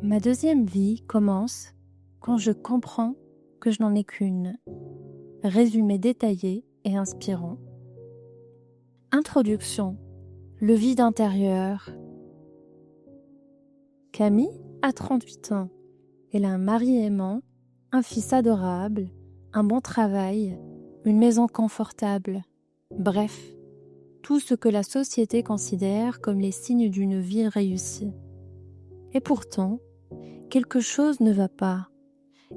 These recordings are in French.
Ma deuxième vie commence quand je comprends que je n'en ai qu'une. Résumé détaillé et inspirant. Introduction. Le vide intérieur. Camille a 38 ans. Elle a un mari aimant, un fils adorable, un bon travail, une maison confortable. Bref, tout ce que la société considère comme les signes d'une vie réussie. Et pourtant, quelque chose ne va pas.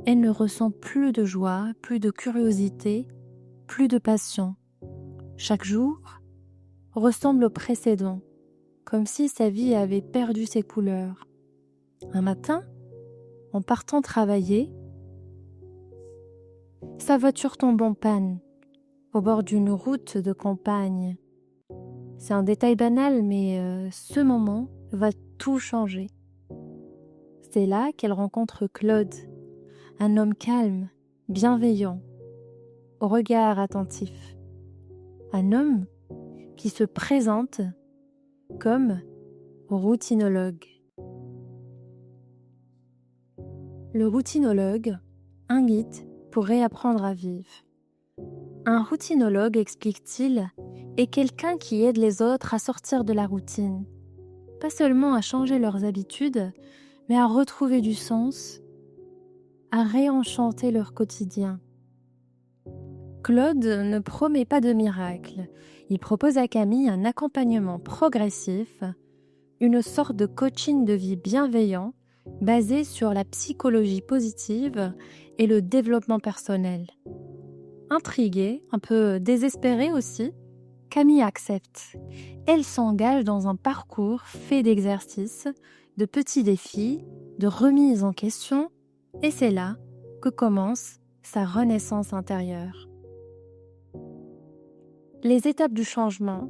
Elle ne ressent plus de joie, plus de curiosité, plus de passion. Chaque jour ressemble au précédent, comme si sa vie avait perdu ses couleurs. Un matin, en partant travailler, sa voiture tombe en panne, au bord d'une route de campagne. C'est un détail banal, mais ce moment va tout changer. C'est là qu'elle rencontre Claude, un homme calme, bienveillant, au regard attentif. Un homme qui se présente comme routinologue. Le routinologue, un guide pour réapprendre à vivre. Un routinologue, explique-t-il, est quelqu'un qui aide les autres à sortir de la routine. Pas seulement à changer leurs habitudes, mais à retrouver du sens, à réenchanter leur quotidien. Claude ne promet pas de miracle. Il propose à Camille un accompagnement progressif, une sorte de coaching de vie bienveillant basé sur la psychologie positive et le développement personnel. Intriguée, un peu désespérée aussi, Camille accepte. Elle s'engage dans un parcours fait d'exercices, de petits défis, de remises en question, et c'est là que commence sa renaissance intérieure. Les étapes du changement.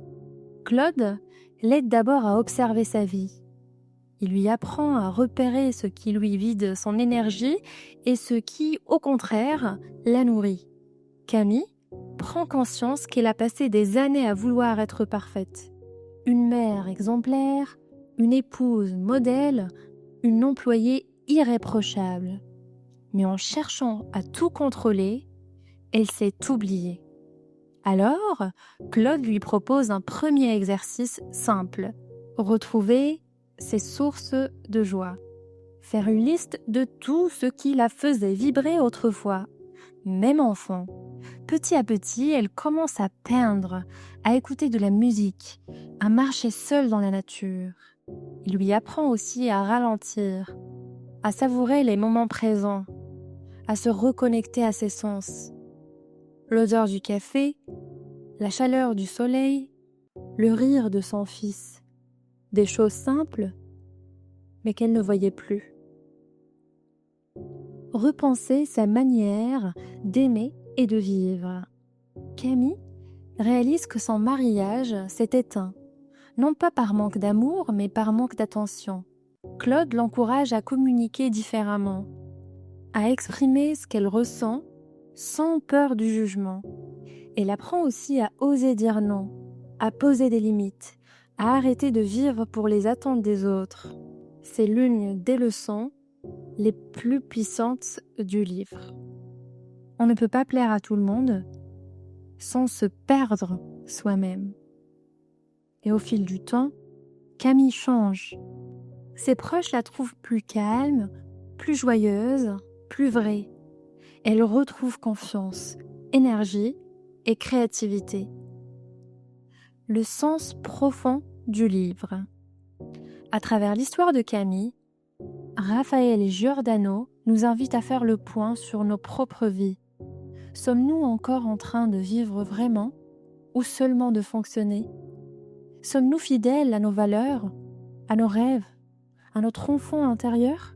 Claude l'aide d'abord à observer sa vie. Il lui apprend à repérer ce qui lui vide son énergie et ce qui, au contraire, la nourrit. Camille prend conscience qu'elle a passé des années à vouloir être parfaite. Une mère exemplaire, une épouse modèle, une employée irréprochable. Mais en cherchant à tout contrôler, elle s'est oubliée. Alors, Claude lui propose un premier exercice simple. Retrouver ses sources de joie. Faire une liste de tout ce qui la faisait vibrer autrefois. Même enfant. Petit à petit, elle commence à peindre, à écouter de la musique, à marcher seule dans la nature. Il lui apprend aussi à ralentir, à savourer les moments présents, à se reconnecter à ses sens. L'odeur du café, la chaleur du soleil, le rire de son fils. Des choses simples, mais qu'elle ne voyait plus. Repenser sa manière d'aimer et de vivre. Camille réalise que son mariage s'est éteint, non pas par manque d'amour, mais par manque d'attention. Claude l'encourage à communiquer différemment, à exprimer ce qu'elle ressent sans peur du jugement. Elle apprend aussi à oser dire non, à poser des limites, à arrêter de vivre pour les attentes des autres. C'est l'une des leçons les plus puissantes du livre. On ne peut pas plaire à tout le monde sans se perdre soi-même. Et au fil du temps, Camille change. Ses proches la trouvent plus calme, plus joyeuse, plus vraie. Elle retrouve confiance, énergie et créativité. Le sens profond du livre. À travers l'histoire de Camille, Raphaël Giordano nous invite à faire le point sur nos propres vies. Sommes-nous encore en train de vivre vraiment ou seulement de fonctionner? Sommes-nous fidèles à nos valeurs, à nos rêves, à notre enfant intérieur?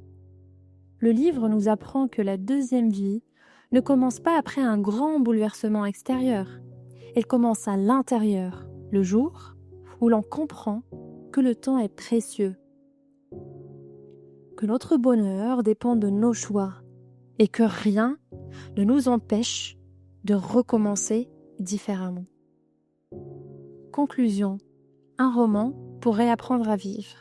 Le livre nous apprend que la deuxième vie ne commence pas après un grand bouleversement extérieur. Elle commence à l'intérieur, le jour où l'on comprend que le temps est précieux, que notre bonheur dépend de nos choix et que rien ne nous empêche de recommencer différemment. Conclusion. Un roman pour réapprendre à vivre.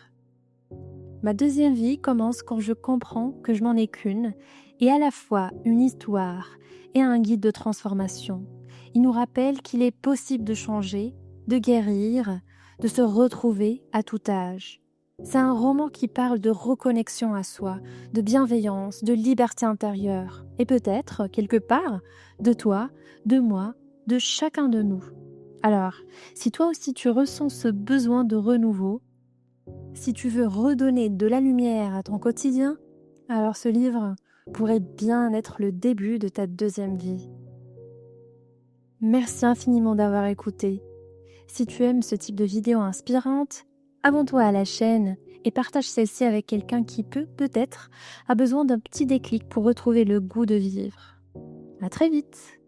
Ma deuxième vie commence quand je comprends que je n'en ai qu'une, et à la fois une histoire et un guide de transformation. Il nous rappelle qu'il est possible de changer, de guérir, de se retrouver à tout âge. C'est un roman qui parle de reconnexion à soi, de bienveillance, de liberté intérieure, et peut-être, quelque part, de toi, de moi, de chacun de nous. Alors, si toi aussi tu ressens ce besoin de renouveau, si tu veux redonner de la lumière à ton quotidien, alors ce livre pourrait bien être le début de ta deuxième vie. Merci infiniment d'avoir écouté. Si tu aimes ce type de vidéo inspirante, abonne-toi à la chaîne et partage celle-ci avec quelqu'un qui peut-être, a besoin d'un petit déclic pour retrouver le goût de vivre. À très vite!